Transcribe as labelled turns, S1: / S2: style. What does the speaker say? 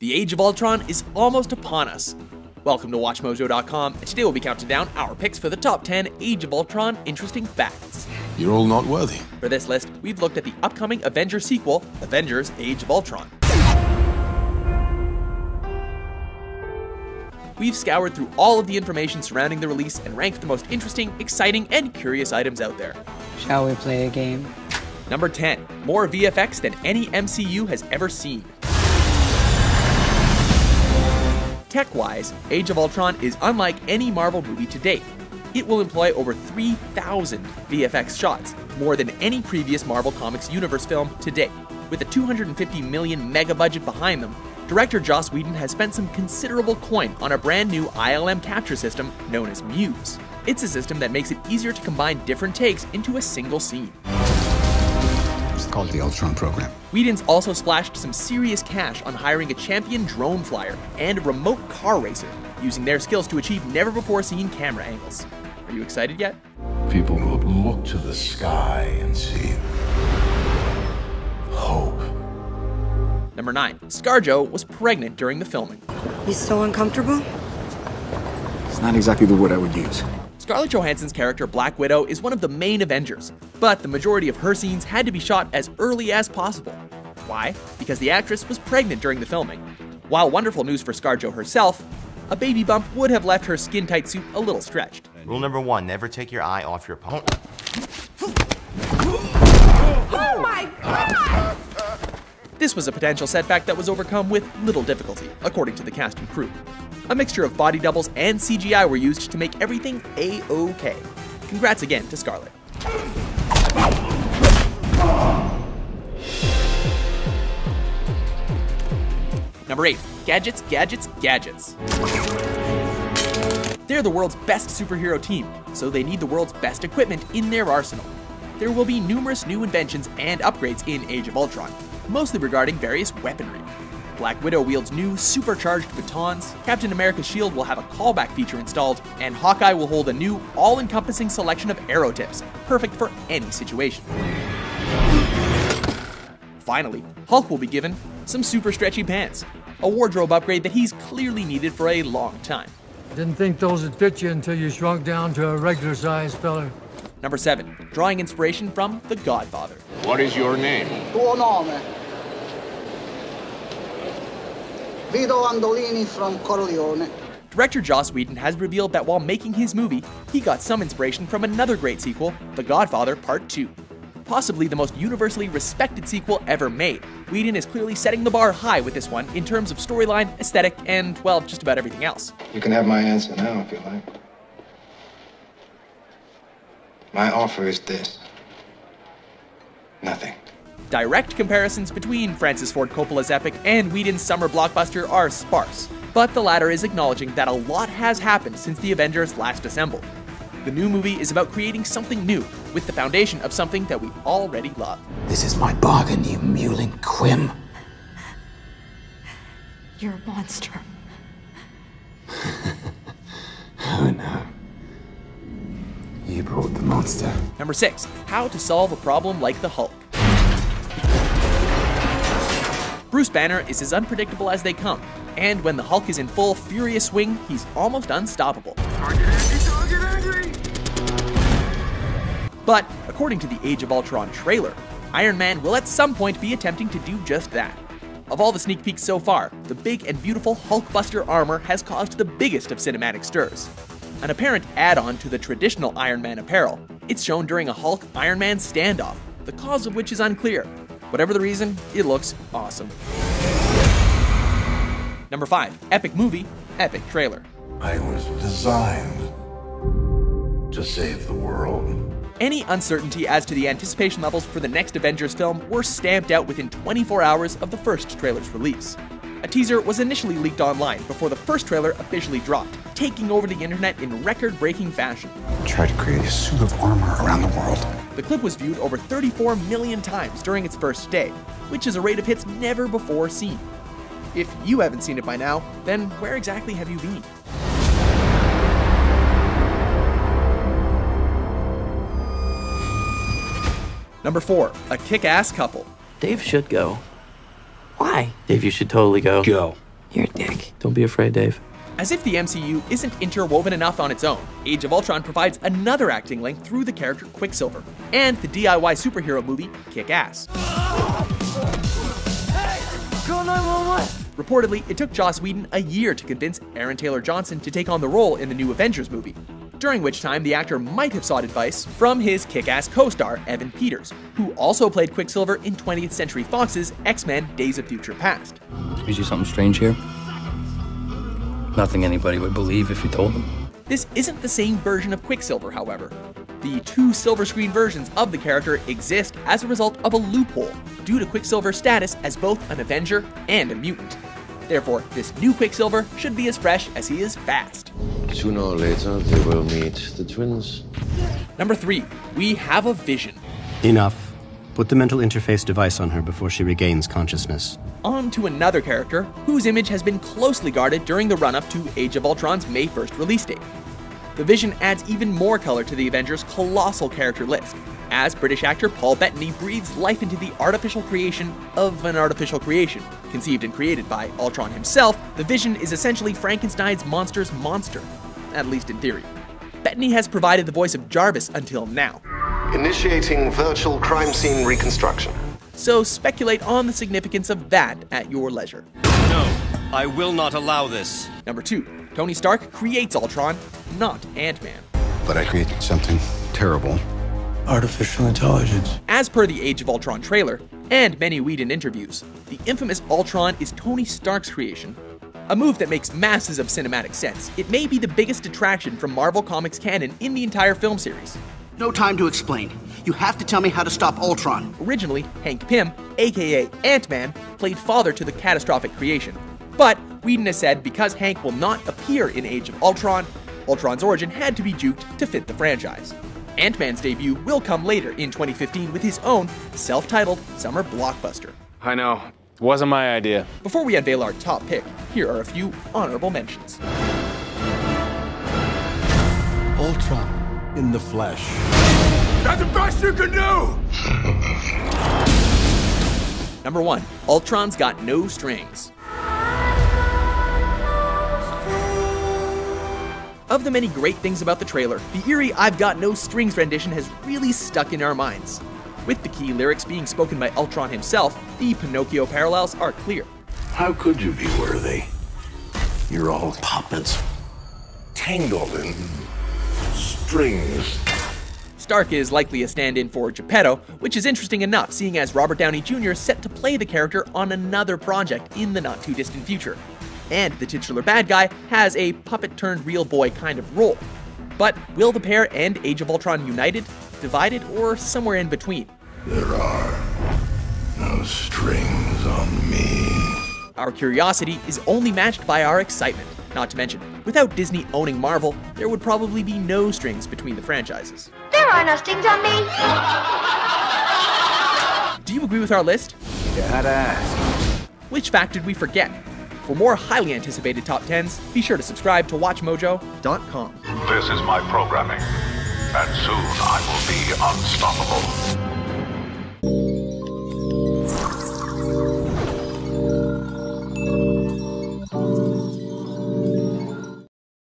S1: The Age of Ultron is almost upon us. Welcome to WatchMojo.com, and today we'll be counting down our picks for the top 10 Age of Ultron interesting facts.
S2: You're all not worthy.
S1: For this list, we've looked at the upcoming Avengers sequel, Avengers Age of Ultron. We've scoured through all of the information surrounding the release and ranked the most interesting, exciting, and curious items out there.
S3: Shall we play a game?
S1: Number 10. More VFX than any MCU has ever seen. Tech-wise, Age of Ultron is unlike any Marvel movie to date. It will employ over 3,000 VFX shots, more than any previous Marvel Comics universe film to date. With a $250 million mega budget behind them, director Joss Whedon has spent some considerable coin on a brand new ILM capture system known as Muse. It's a system that makes it easier to combine different takes into a single scene.
S2: It's called the Ultron program.
S1: Whedon's also splashed some serious cash on hiring a champion drone flyer and a remote car racer, using their skills to achieve never-before-seen camera angles. Are you excited yet?
S4: People will look to the sky and see hope.
S1: Number 9. ScarJo was pregnant during the filming.
S5: You still uncomfortable?
S2: It's not exactly the word I would use.
S1: Scarlett Johansson's character Black Widow is one of the main Avengers, but the majority of her scenes had to be shot as early as possible. Why? Because the actress was pregnant during the filming. While wonderful news for ScarJo herself, a baby bump would have left her skin-tight suit a little stretched.
S6: Rule number 1, never take your eye off your opponent.
S5: Oh my God!
S1: This was a potential setback that was overcome with little difficulty, according to the cast and crew. A mixture of body doubles and CGI were used to make everything A-OK. Congrats again to Scarlett. Number 8. Gadgets, gadgets, gadgets. They're the world's best superhero team, so they need the world's best equipment in their arsenal. There will be numerous new inventions and upgrades in Age of Ultron, mostly regarding various weaponry. Black Widow wields new, supercharged batons, Captain America's shield will have a callback feature installed, and Hawkeye will hold a new, all-encompassing selection of arrow tips, perfect for any situation. Finally, Hulk will be given some super stretchy pants, a wardrobe upgrade that he's clearly needed for a long time.
S7: Didn't think those would fit you until you shrunk down to a regular size fella.
S1: Number 7. Drawing inspiration from The Godfather.
S8: What is your name?
S9: Tuo nome? Vito Andolini from Corleone.
S1: Director Joss Whedon has revealed that while making his movie, he got some inspiration from another great sequel, The Godfather Part 2. Possibly the most universally respected sequel ever made, Whedon is clearly setting the bar high with this one in terms of storyline, aesthetic, and, well, just about everything else.
S10: You can have my answer now if you like. My offer is this. Nothing.
S1: Direct comparisons between Francis Ford Coppola's epic and Whedon's summer blockbuster are sparse, but the latter is acknowledging that a lot has happened since the Avengers last assembled. The new movie is about creating something new, with the foundation of something that we already love.
S2: This is my bargain, you mewling quim.
S5: You're a monster.
S2: Oh no. You brought the monster.
S1: Number 6. How to solve a problem like the Hulk. Bruce Banner is as unpredictable as they come, and when the Hulk is in full furious swing, he's almost unstoppable. But, according to the Age of Ultron trailer, Iron Man will at some point be attempting to do just that. Of all the sneak peeks so far, the big and beautiful Hulkbuster Armor has caused the biggest of cinematic stirs. An apparent add-on to the traditional Iron Man apparel, it's shown during a Hulk-Iron Man standoff, the cause of which is unclear. Whatever the reason, it looks awesome. Number 5. Epic movie, epic trailer.
S4: I was designed to save the world.
S1: Any uncertainty as to the anticipation levels for the next Avengers film were stamped out within 24 hours of the first trailer's release. A teaser was initially leaked online before the first trailer officially dropped, taking over the internet in record-breaking fashion.
S2: Try to create a suit of armor around the world.
S1: The clip was viewed over 34 million times during its first day, which is a rate of hits never before seen. If you haven't seen it by now, then where exactly have you been? Number 4. A Kick-Ass Couple.
S3: Dave should go. Why? Dave, you should totally go.
S2: Go.
S3: You're a dick. Don't be afraid, Dave.
S1: As if the MCU isn't interwoven enough on its own, Age of Ultron provides another acting link through the character Quicksilver and the DIY superhero movie KickAss.
S8: Hey! Call 911!
S1: Reportedly, it took Joss Whedon a year to convince Aaron Taylor Johnson to take on the role in the new Avengers movie, during which time the actor might have sought advice from his Kick-Ass co-star Evan Peters, who also played Quicksilver in 20th Century Fox's X-Men Days of Future Past.
S3: You see something strange here? Nothing anybody would believe if you told them.
S1: This isn't the same version of Quicksilver, however. The two silver screen versions of the character exist as a result of a loophole due to Quicksilver's status as both an Avenger and a mutant. Therefore, this new Quicksilver should be as fresh as he is fast.
S11: Sooner or later, they will meet the twins.
S1: Number 3, we have a Vision.
S12: Enough. Put the mental interface device on her before she regains consciousness.
S1: On to another character whose image has been closely guarded during the run-up to Age of Ultron's May 1st release date. The Vision adds even more color to the Avengers' colossal character list, as British actor Paul Bettany breathes life into the artificial creation of an artificial creation. Conceived and created by Ultron himself, the Vision is essentially Frankenstein's monster's monster, at least in theory. Bettany has provided the voice of Jarvis until now.
S13: Initiating virtual crime scene reconstruction.
S1: So speculate on the significance of that at your leisure.
S14: No, I will not allow this.
S1: Number 2, Tony Stark creates Ultron, not Ant-Man.
S2: But I created something terrible.
S15: Artificial intelligence.
S1: As per the Age of Ultron trailer, and many Whedon interviews, the infamous Ultron is Tony Stark's creation. A move that makes masses of cinematic sense. It may be the biggest detraction from Marvel Comics canon in the entire film series.
S16: No time to explain. You have to tell me how to stop Ultron.
S1: Originally, Hank Pym, aka Ant-Man, played father to the catastrophic creation. But Whedon has said because Hank will not appear in Age of Ultron, Ultron's origin had to be juked to fit the franchise. Ant-Man's debut will come later in 2015 with his own self-titled summer blockbuster.
S17: I know. Wasn't my idea.
S1: Before we unveil our top pick, here are a few honorable mentions.
S18: Ultron in the flesh.
S19: That's the best you can do!
S1: Number 1, Ultron's got no strings. Of the many great things about the trailer, the eerie I've Got No Strings rendition has really stuck in our minds. With the key lyrics being spoken by Ultron himself, the Pinocchio parallels are clear.
S4: How could you be worthy? You're all puppets, tangled in strings.
S1: Stark is likely a stand-in for Geppetto, which is interesting enough seeing as Robert Downey Jr. is set to play the character on another project in the not-too-distant future. And the titular bad guy has a puppet-turned-real boy kind of role. But will the pair end Age of Ultron united, divided, or somewhere in between?
S4: There are no strings on me.
S1: Our curiosity is only matched by our excitement. Not to mention, without Disney owning Marvel, there would probably be no strings between the franchises.
S5: There are no strings on me!
S1: Do you agree with our list?
S4: You had to ask.
S1: Which fact did we forget? For more highly anticipated top 10s, be sure to subscribe to WatchMojo.com.
S20: This is my programming, and soon I will be unstoppable.